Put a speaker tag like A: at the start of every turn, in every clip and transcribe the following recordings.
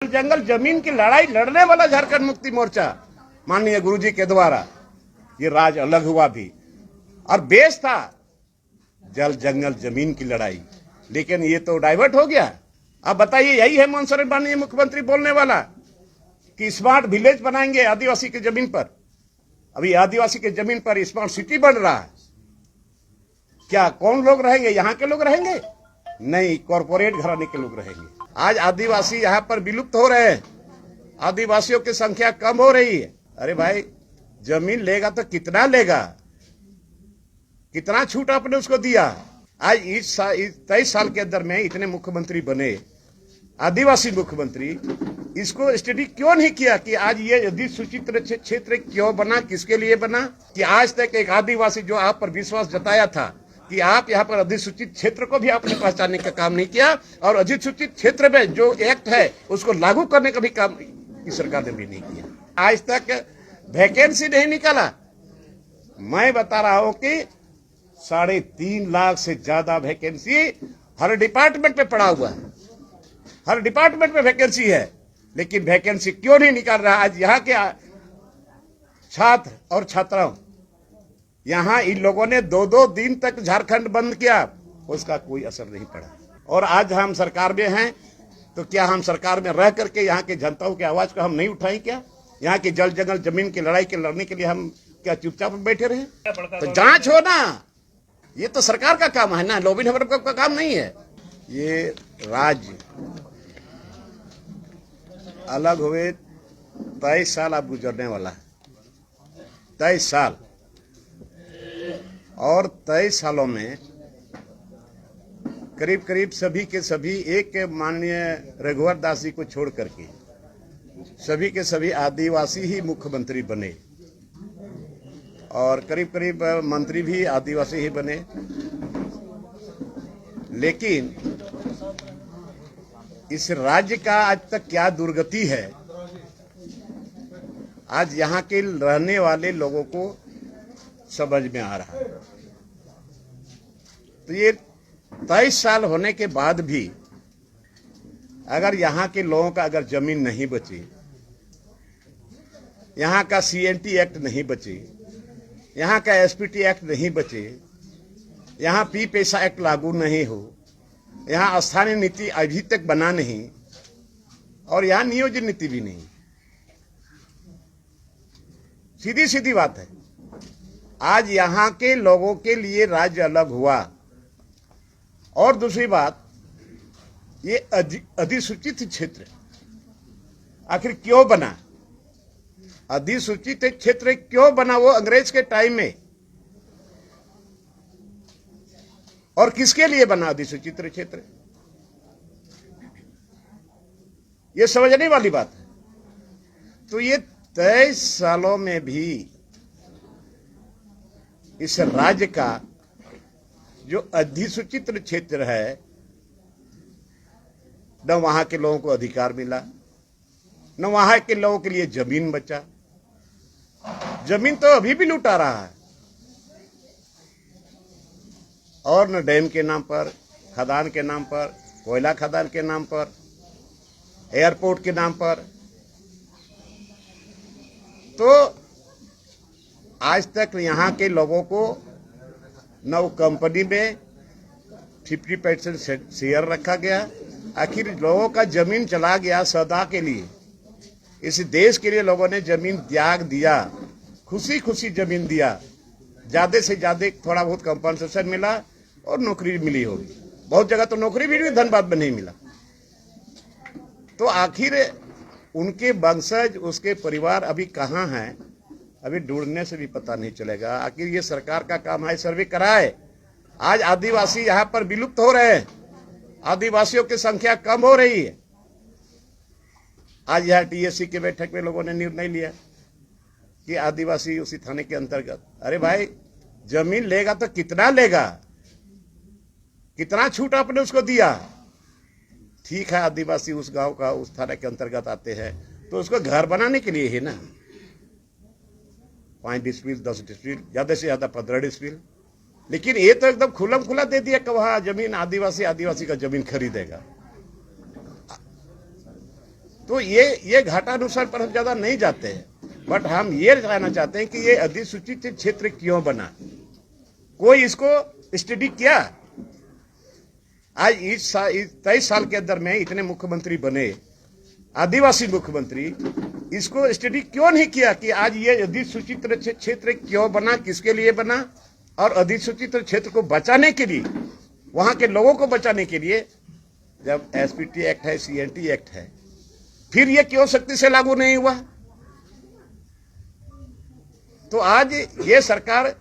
A: जंगल जमीन की लड़ाई लड़ने वाला झारखंड मुक्ति मोर्चा माननीय गुरुजी के द्वारा ये राज अलग हुआ भी, और बेस था जल जंगल जमीन की लड़ाई, लेकिन ये तो डाइवर्ट हो गया। अब बताइए, यही है मनसुख माननीय मुख्यमंत्री बोलने वाला कि स्मार्ट विलेज बनाएंगे आदिवासी की जमीन पर। अभी आदिवासी की जमीन पर स्मार्ट सिटी बन रहा है। क्या कौन लोग रहेंगे? यहाँ के लोग रहेंगे? नहीं, कॉर्पोरेट घराने के लोग रहेंगे। आज आदिवासी यहाँ पर विलुप्त हो रहे हैं, आदिवासियों की संख्या कम हो रही है। अरे भाई, जमीन लेगा तो कितना लेगा? कितना छूट आपने उसको दिया? आज इस 23 साल के अंदर में इतने मुख्यमंत्री बने, आदिवासी मुख्यमंत्री, इसको स्टडी क्यों नहीं किया कि आज ये अधिसूचित क्षेत्र क्यों बना, किसके लिए बना? कि आज तक एक आदिवासी जो आप पर विश्वास जताया था कि आप यहाँ पर अधिसूचित क्षेत्र को भी आपने पहचानने का काम नहीं किया, और अधिसूचित क्षेत्र में जो एक्ट है उसको लागू करने का भी काम इस सरकार ने भी नहीं किया। आज तक वैकेंसी नहीं निकाला। मैं बता रहा हूं कि 3.5 लाख से ज्यादा वैकेंसी हर डिपार्टमेंट में पड़ा हुआ है, हर डिपार्टमेंट में वैकेंसी है, लेकिन वैकेंसी क्यों नहीं निकाल रहा? आज यहाँ के छात्र और छात्राओं, यहाँ इन लोगों ने 2-2 दिन तक झारखंड बंद किया, उसका कोई असर नहीं पड़ा। और आज हम सरकार में हैं, तो क्या हम सरकार में रह करके यहाँ के जनताओं की आवाज को हम नहीं उठाएं? क्या यहाँ की जल जंगल जमीन की लड़ाई के लड़ने के लिए हम क्या चुपचाप बैठे रहे? तो जांच हो ना, ये तो सरकार का काम है ना, लॉबी नंबर का काम नहीं है। ये राज्य अलग हुए 23 साल अब गुजरने वाला है, 23 साल, और 23 सालों में करीब करीब सभी के सभी, एक माननीय रघुवर दास जी को छोड़ करके सभी के सभी आदिवासी ही मुख्यमंत्री बने, और करीब करीब मंत्री भी आदिवासी ही बने। लेकिन इस राज्य का आज तक क्या दुर्गति है, आज यहाँ के रहने वाले लोगों को समझ में आ रहा है। तो ये 23 साल होने के बाद भी अगर यहाँ के लोगों का अगर जमीन नहीं बची, यहाँ का CNT एक्ट नहीं बची, यहाँ का SPT एक्ट नहीं बचे, यहाँ पी पैसा एक्ट लागू नहीं हो, यहाँ स्थानीय नीति अभी तक बना नहीं, और यहाँ नियोजन नीति भी नहीं। सीधी सीधी बात है। आज यहाँ के लोगों के लिए राज्य अलग हुआ। और दूसरी बात, ये अधिसूचित क्षेत्र आखिर क्यों बना? अधिसूचित क्षेत्र क्यों बना? वो अंग्रेज के टाइम में, और किसके लिए बना अधिसूचित क्षेत्र? ये समझने वाली बात है। तो ये 23 सालों में भी इस राज्य का जो अधिसूचित क्षेत्र है, न वहां के लोगों को अधिकार मिला, न वहां के लोगों के लिए जमीन बचा। जमीन तो अभी भी लूटा रहा है, और न डैम के नाम पर, खदान के नाम पर, कोयला खदान के नाम पर, एयरपोर्ट के नाम पर। तो आज तक यहाँ के लोगों को न वो कंपनी में 50% शेयर रखा गया। आखिर लोगों का जमीन चला गया सदा के लिए। इस देश के लिए लोगों ने जमीन त्याग दिया, खुशी खुशी जमीन दिया। ज्यादा से ज्यादा थोड़ा बहुत कंपनसेशन मिला और नौकरी मिली होगी, बहुत जगह तो नौकरी भी धनबाद में नहीं मिला। तो आखिर उनके वंशज, उसके परिवार अभी कहाँ हैं? अभी ढूंढने से भी पता नहीं चलेगा। आखिर ये सरकार का काम है, सर्वे कराए। आज आदिवासी यहाँ पर विलुप्त हो रहे हैं, आदिवासियों की संख्या कम हो रही है। आज यहाँ TSC के बैठक में लोगों ने निर्णय लिया कि आदिवासी उसी थाने के अंतर्गत। अरे भाई, जमीन लेगा तो कितना लेगा? कितना छूट आपने उसको दिया? ठीक है, आदिवासी उस गांव का, उस थाने के अंतर्गत आते हैं, तो उसको घर बनाने के लिए है ना, 5 डिस्ट्रिक्ट, 10 डिस्ट्रिक्ट, ज्यादा से ज्यादा 15 डिस्ट्रिक्ट। लेकिन ये तो एकदम खुलम खुला दे दिया कि वहां जमीन आदिवासी का जमीन खरीदेगा। तो ये घाटा नुकसान पर हम ज्यादा नहीं जाते हैं, बट हम ये जानना चाहते हैं कि ये अधिसूचित क्षेत्र क्यों बना, कोई इसको स्टडी किया? आज इस 23 साल के अंदर में इतने मुख्यमंत्री बने, आदिवासी मुख्यमंत्री, इसको स्टडी क्यों नहीं किया कि आज ये अधिसूचित क्षेत्र क्यों बना, किसके लिए बना, और अधिसूचित क्षेत्र को बचाने के लिए, वहां के लोगों को बचाने के लिए जब एसपीटी एक्ट है, सीएनटी एक्ट है, फिर ये क्यों सख्ती से लागू नहीं हुआ? तो आज ये सरकार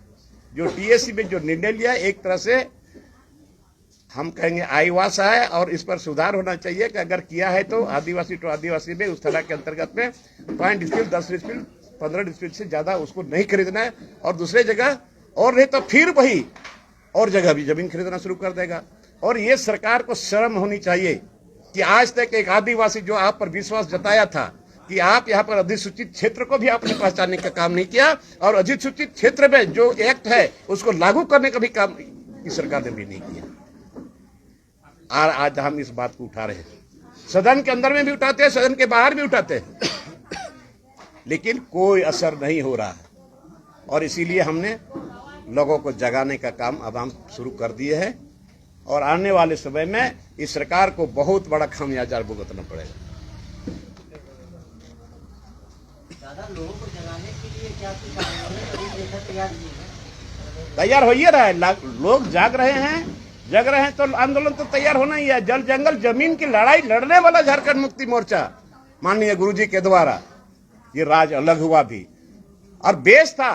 A: जो टीएसी में जो निर्णय लिया, एक तरह से हम कहेंगे आईवास है, और इस पर सुधार होना चाहिए कि अगर किया है तो आदिवासी टू आदिवासी में उस तरह के अंतर्गत में 5 डिस्ट्रिक्ट 10 डिस्ट्रिक्ट 15 डिस्ट्रिक्ट से ज्यादा उसको नहीं खरीदना है, और दूसरे जगह और नहीं तो फिर वही और जगह भी जमीन खरीदना शुरू कर देगा। और ये सरकार को शर्म होनी चाहिए कि आज तक एक आदिवासी जो आप पर विश्वास जताया था कि आप यहाँ पर अधिसूचित क्षेत्र को भी आपने पहचानने का काम नहीं किया, और अधिसूचित क्षेत्र में जो एक्ट है उसको लागू करने का भी काम इस सरकार ने भी नहीं किया। और आज हम इस बात को उठा रहे हैं, सदन के अंदर में भी उठाते हैं, सदन के बाहर भी उठाते हैं, लेकिन कोई असर नहीं हो रहा है। और इसीलिए हमने लोगों को जगाने का काम अब हम शुरू कर दिए हैं, और आने वाले समय में इस सरकार को बहुत बड़ा खामियाजा भुगतना पड़ेगा।
B: लोगों को जगाने के लिए क्या
A: तैयार हो ही रहा है, लोग जाग रहे हैं तो आंदोलन तो तैयार होना ही है। जल जंगल जमीन की लड़ाई लड़ने वाला झारखंड मुक्ति मोर्चा माननीय गुरुजी के द्वारा ये राज अलग हुआ भी, और बेस था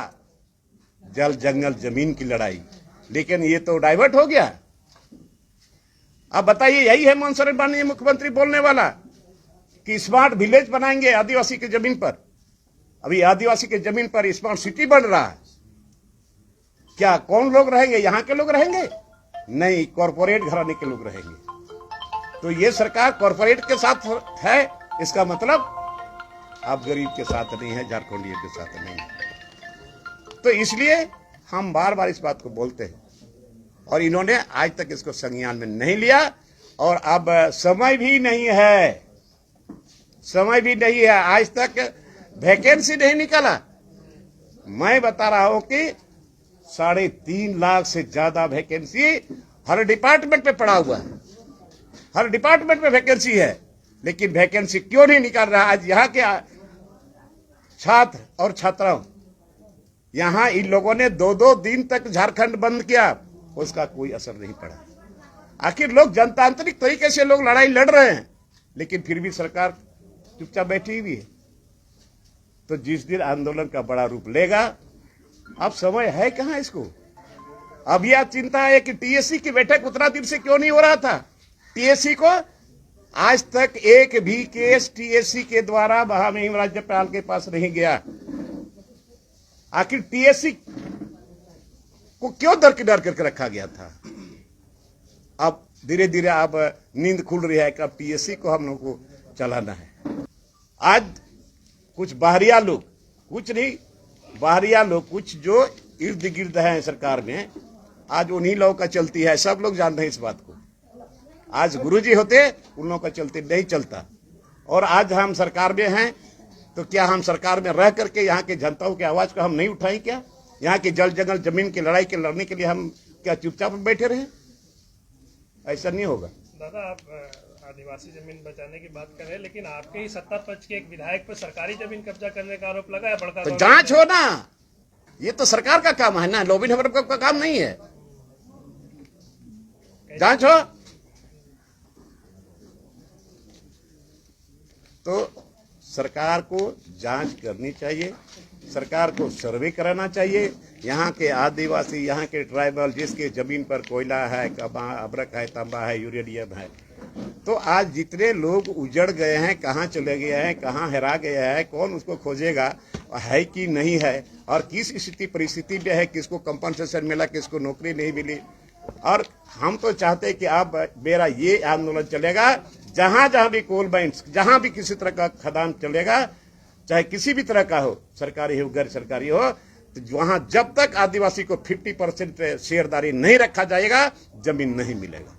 A: जल जंगल जमीन की लड़ाई, लेकिन ये तो डाइवर्ट हो गया। अब बताइए, यही है मनसर माननीय मुख्यमंत्री बोलने वाला कि स्मार्ट विलेज बनाएंगे आदिवासी की जमीन पर। अभी आदिवासी की जमीन पर स्मार्ट सिटी बन रहा है, क्या कौन लोग रहेंगे? यहाँ के लोग रहेंगे? नहीं, कॉरपोरेट घराने के लोग रहेंगे। तो ये सरकार कॉरपोरेट के साथ है, इसका मतलब आप गरीब के साथ नहीं है, झारखंडियों के साथ नहीं है। तो इसलिए हम बार बार इस बात को बोलते हैं, और इन्होंने आज तक इसको संज्ञान में नहीं लिया, और अब समय भी नहीं है, समय भी नहीं है। आज तक वैकेंसी नहीं निकाला। मैं बता रहा हूं कि 3.5 लाख से ज्यादा वैकेंसी हर डिपार्टमेंट में पड़ा हुआ है, हर डिपार्टमेंट में वैकेंसी है, लेकिन वैकेंसी क्यों नहीं निकाल रहा? आज यहाँ के छात्र और छात्राओं, यहाँ इन लोगों ने 2-2 दिन तक झारखंड बंद किया, उसका कोई असर नहीं पड़ा। आखिर लोग जनतांत्रिक तरीके से लोग लड़ाई लड़ रहे हैं, लेकिन फिर भी सरकार चुपचाप बैठी हुई है। तो जिस दिन आंदोलन का बड़ा रूप लेगा, अब समय है कहां इसको? अब यह चिंता है कि टीएससी की बैठक उतना दिन से क्यों नहीं हो रहा था? टीएससी को आज तक एक भी केस टीएससी के द्वारा महामहिम राज्यपाल के पास नहीं गया। आखिर टीएससी को क्यों दरकिनार करके रखा गया था? अब धीरे धीरे अब नींद खुल रही है कि अब टीएससी को हम लोग को चलाना है। आज कुछ बाहरिया लोग, कुछ नहीं, बाहरिया लोग कुछ जो इर्द गिर्द हैं सरकार में, आज उन्हीं लोगों का चलती है। सब लोग जानते हैं इस बात को। आज गुरुजी होते, उन लोगों का चलते नहीं चलता। और आज हम सरकार में हैं, तो क्या हम सरकार में रह करके यहाँ के जनताओं की आवाज को हम नहीं उठाएं? क्या यहाँ की जल जंगल जमीन की लड़ाई के लड़ने के लिए हम क्या चुपचाप बैठे रहे? ऐसा नहीं होगा।
C: दादा, आप आदिवासी जमीन बचाने की बात कर रहे हैं, लेकिन आपके ही सत्ता पक्ष के एक विधायक पर सरकारी जमीन कब्जा करने का आरोप लगा है। बड़का
A: तो जांच हो ना, ये तो सरकार का काम है ना, लॉबिंग हमारे का काम नहीं है। जांच हो तो सरकार को जांच करनी चाहिए, सरकार को सर्वे कराना चाहिए। यहाँ के आदिवासी, यहाँ के ट्राइबल, जिसके जमीन पर कोयला है, अबरक है, तांबा है, यूरेनियम है, तो आज जितने लोग उजड़ गए हैं, कहाँ चले गए हैं, कहाँ हेरा गए हैं, कौन उसको खोजेगा, है कि नहीं है, और किस स्थिति परिस्थिति में है, किसको कंपनसेशन मिला, किसको नौकरी नहीं मिली। और हम तो चाहते हैं कि अब मेरा ये आंदोलन चलेगा, जहां जहां भी कोल माइंस, जहां भी किसी तरह का खदान चलेगा, चाहे किसी भी तरह का हो, सरकारी हो गैर सरकारी हो, तो वहां जब तक आदिवासी को 50% शेयरदारी नहीं रखा जाएगा, जमीन नहीं मिलेगा।